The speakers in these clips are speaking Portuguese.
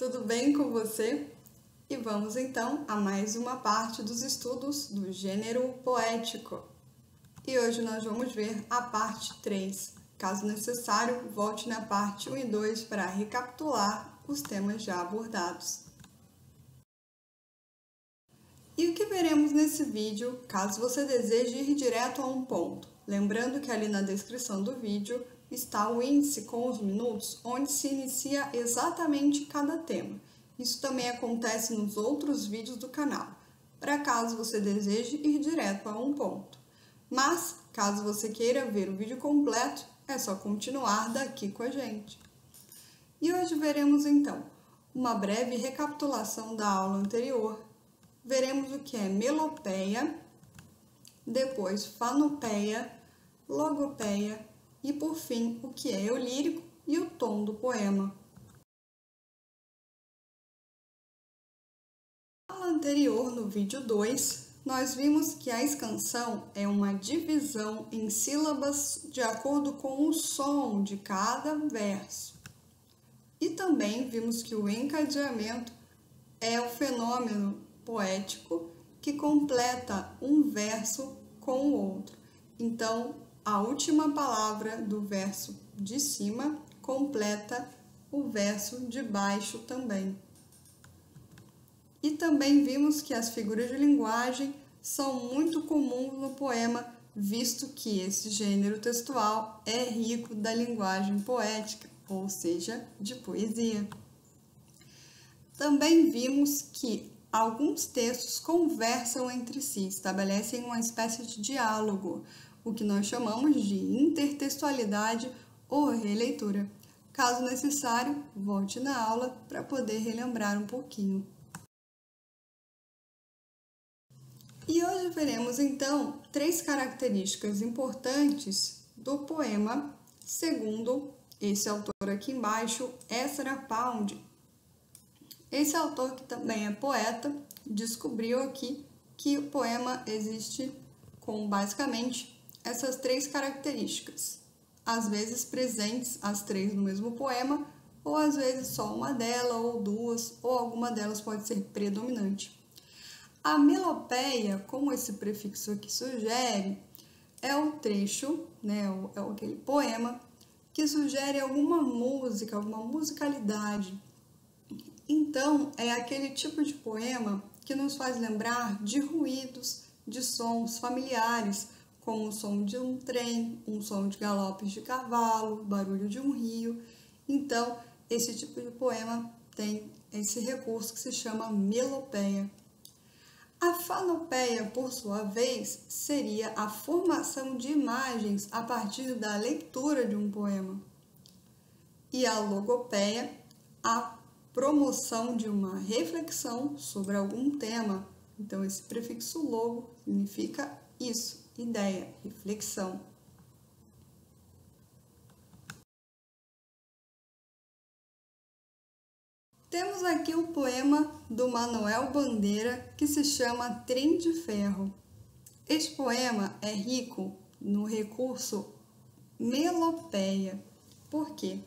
tudo bem com você? E vamos então a mais uma parte dos estudos do gênero poético. E hoje nós vamos ver a parte 3. Caso necessário, volte na parte 1 e 2 para recapitular os temas já abordados. E o que veremos nesse vídeo, caso você deseje ir direto a um ponto? Lembrando que ali na descrição do vídeo está o índice com os minutos, onde se inicia exatamente cada tema. Isso também acontece nos outros vídeos do canal, para caso você deseje ir direto a um ponto. Mas, caso você queira ver o vídeo completo, é só continuar daqui com a gente. E hoje veremos então uma breve recapitulação da aula anterior. Veremos o que é melopeia, depois fanopeia, logopeia e, por fim, o que é eulírico e o tom do poema. Na aula anterior, no vídeo 2, nós vimos que a escansão é uma divisão em sílabas de acordo com o som de cada verso. E também vimos que o encadeamento é o fenômeno poético que completa um verso com o outro. Então, a última palavra do verso de cima completa o verso de baixo também. E também vimos que as figuras de linguagem são muito comuns no poema, visto que esse gênero textual é rico da linguagem poética, ou seja, de poesia. Também vimos que alguns textos conversam entre si, estabelecem uma espécie de diálogo, o que nós chamamos de intertextualidade ou releitura. Caso necessário, volte na aula para poder relembrar um pouquinho. E hoje veremos então 3 características importantes do poema, segundo esse autor aqui embaixo, Ezra Pound. Esse autor, que também é poeta, descobriu aqui que o poema existe com basicamente essas 3 características, às vezes presentes as 3 no mesmo poema, ou às vezes só uma delas, ou 2, ou alguma delas pode ser predominante. A melopeia, como esse prefixo aqui sugere, é o trecho, é aquele poema que sugere alguma música, alguma musicalidade. Então, é aquele tipo de poema que nos faz lembrar de ruídos, de sons familiares, como o som de um trem, um som de galopes de cavalo, barulho de um rio. Então, esse tipo de poema tem esse recurso que se chama melopeia. A fanopeia, por sua vez, seria a formação de imagens a partir da leitura de um poema. E a logopeia, a promoção de uma reflexão sobre algum tema. Então, esse prefixo logo significa isso, ideia, reflexão. Temos aqui o poema do Manuel Bandeira, que se chama Trem de Ferro. Este poema é rico no recurso melopeia. Por quê?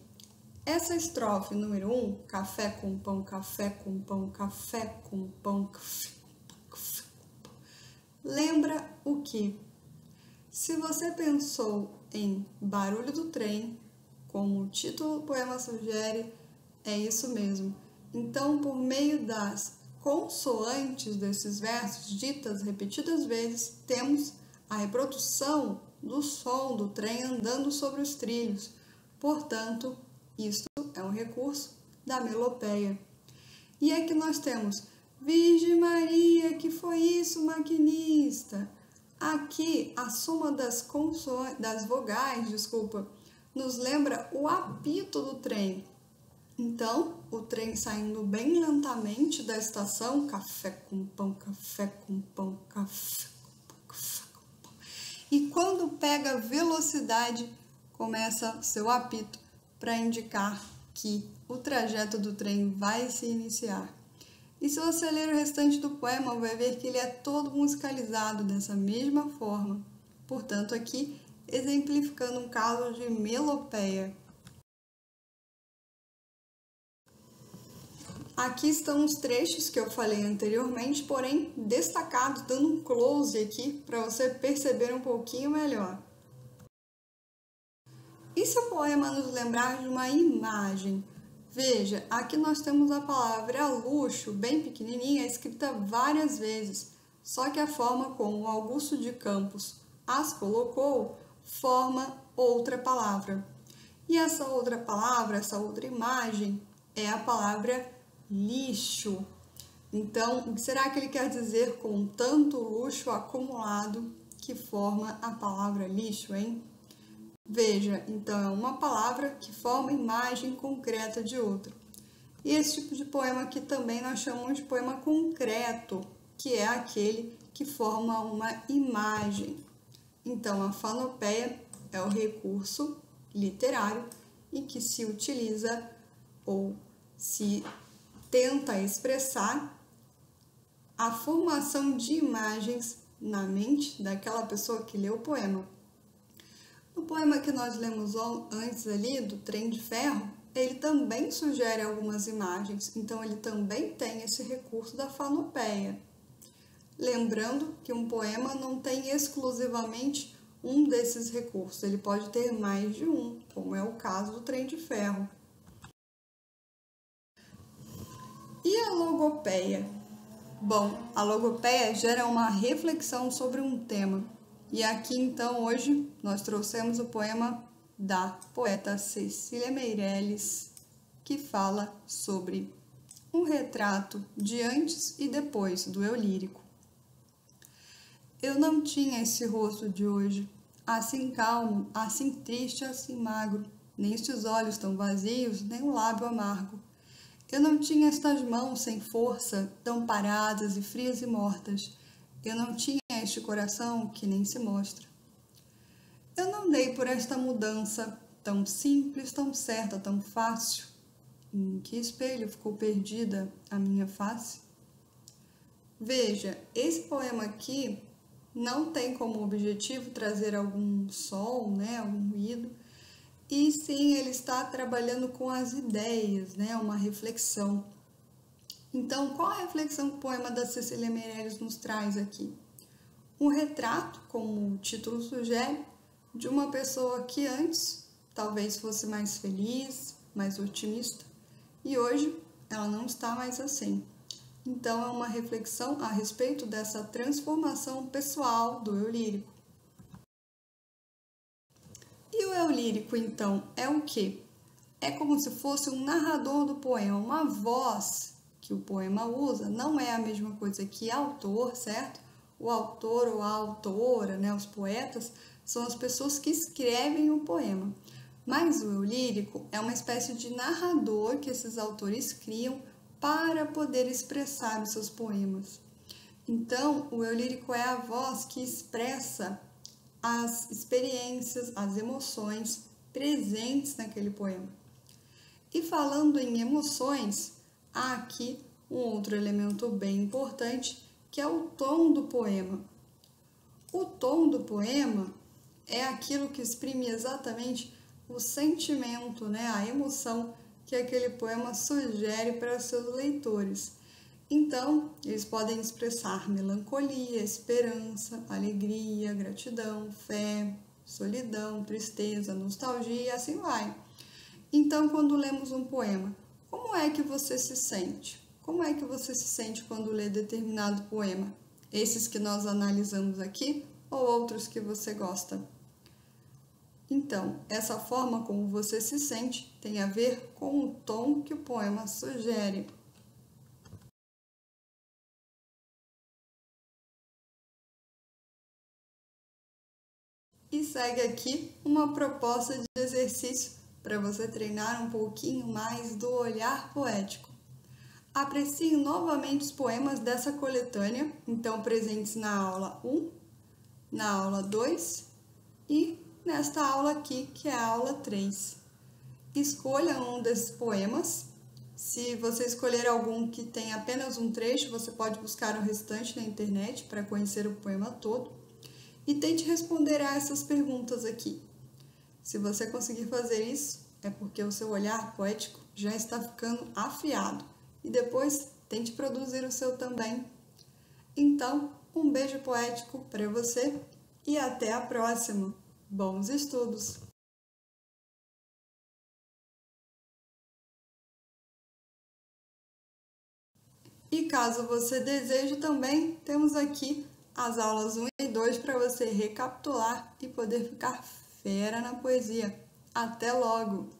Essa estrofe número 1, café com pão, café com pão, café com pão, café com pão, lembra o quê? Se você pensou em barulho do trem, como o título do poema sugere, é isso mesmo. Então, por meio das consoantes desses versos, ditas repetidas vezes, temos a reprodução do som do trem andando sobre os trilhos. Portanto, isso é um recurso da melopeia. E aqui nós temos Virgem Maria, que foi isso, maquinista? Aqui, a soma das vogais, nos lembra o apito do trem. Então, o trem saindo bem lentamente da estação, café com pão, café com pão, café com pão, café com pão. E quando pega velocidade, começa seu apito para indicar que o trajeto do trem vai se iniciar. E se você ler o restante do poema, vai ver que ele é todo musicalizado dessa mesma forma. Portanto, aqui exemplificando um caso de melopeia. Aqui estão os trechos que eu falei anteriormente, porém destacados, dando um close aqui para você perceber um pouquinho melhor. E se o poema nos lembrar de uma imagem? Veja, aqui nós temos a palavra luxo, bem pequenininha, escrita várias vezes, só que a forma como Augusto de Campos as colocou forma outra palavra. E essa outra palavra, essa outra imagem, é a palavra lixo. Então, o que será que ele quer dizer com tanto luxo acumulado que forma a palavra lixo, hein? Veja, então é uma palavra que forma imagem concreta de outra. E esse tipo de poema aqui também nós chamamos de poema concreto, que é aquele que forma uma imagem. Então, a fanopeia é o recurso literário em que se utiliza ou se tenta expressar a formação de imagens na mente daquela pessoa que leu o poema. No poema que nós lemos antes ali, do Trem de Ferro, ele também sugere algumas imagens, então ele também tem esse recurso da fanopeia. Lembrando que um poema não tem exclusivamente um desses recursos, ele pode ter mais de um, como é o caso do Trem de Ferro. E a logopeia? Bom, a logopeia gera uma reflexão sobre um tema. E aqui, então, hoje, nós trouxemos o poema da poeta Cecília Meirelles, que fala sobre um retrato de antes e depois do eu lírico. Eu não tinha esse rosto de hoje, assim calmo, assim triste, assim magro, nem estes olhos tão vazios, nem o lábio amargo. Eu não tinha estas mãos sem força, tão paradas e frias e mortas. Eu não tinha este coração que nem se mostra. Eu não dei por esta mudança, tão simples, tão certa, tão fácil. Em que espelho ficou perdida a minha face? Veja, esse poema aqui não tem como objetivo trazer algum som, algum ruído, e sim ele está trabalhando com as ideias, uma reflexão. Então, qual a reflexão que o poema da Cecília Meirelles nos traz aqui? Um retrato, como o título sugere, de uma pessoa que antes talvez fosse mais feliz, mais otimista, e hoje ela não está mais assim. Então, é uma reflexão a respeito dessa transformação pessoal do eu lírico. E o eu lírico, então, é o quê? É como se fosse um narrador do poema, uma voz que o poema usa, não é a mesma coisa que autor, certo? O autor ou a autora, os poetas, são as pessoas que escrevem o poema. Mas o eu lírico é uma espécie de narrador que esses autores criam para poder expressar os seus poemas. Então, o eu lírico é a voz que expressa as experiências, as emoções presentes naquele poema. E falando em emoções, há aqui um outro elemento bem importante, que é o tom do poema. O tom do poema é aquilo que exprime exatamente o sentimento, a emoção que aquele poema sugere para seus leitores. Então, eles podem expressar melancolia, esperança, alegria, gratidão, fé, solidão, tristeza, nostalgia e assim vai. Então, quando lemos um poema, como é que você se sente? Como é que você se sente quando lê determinado poema? Esses que nós analisamos aqui ou outros que você gosta? Então, essa forma como você se sente tem a ver com o tom que o poema sugere. E segue aqui uma proposta de exercício para você treinar um pouquinho mais do olhar poético. Aprecie novamente os poemas dessa coletânea, então presentes na aula 1, na aula 2 e nesta aula aqui, que é a aula 3. Escolha um desses poemas. Se você escolher algum que tem apenas um trecho, você pode buscar o restante na internet para conhecer o poema todo. E tente responder a essas perguntas aqui. Se você conseguir fazer isso, é porque o seu olhar poético já está ficando afiado e depois tente produzir o seu também. Então, um beijo poético para você e até a próxima. Bons estudos! E caso você deseje também, temos aqui as aulas 1 e 2 para você recapitular e poder ficar fera na poesia. Até logo!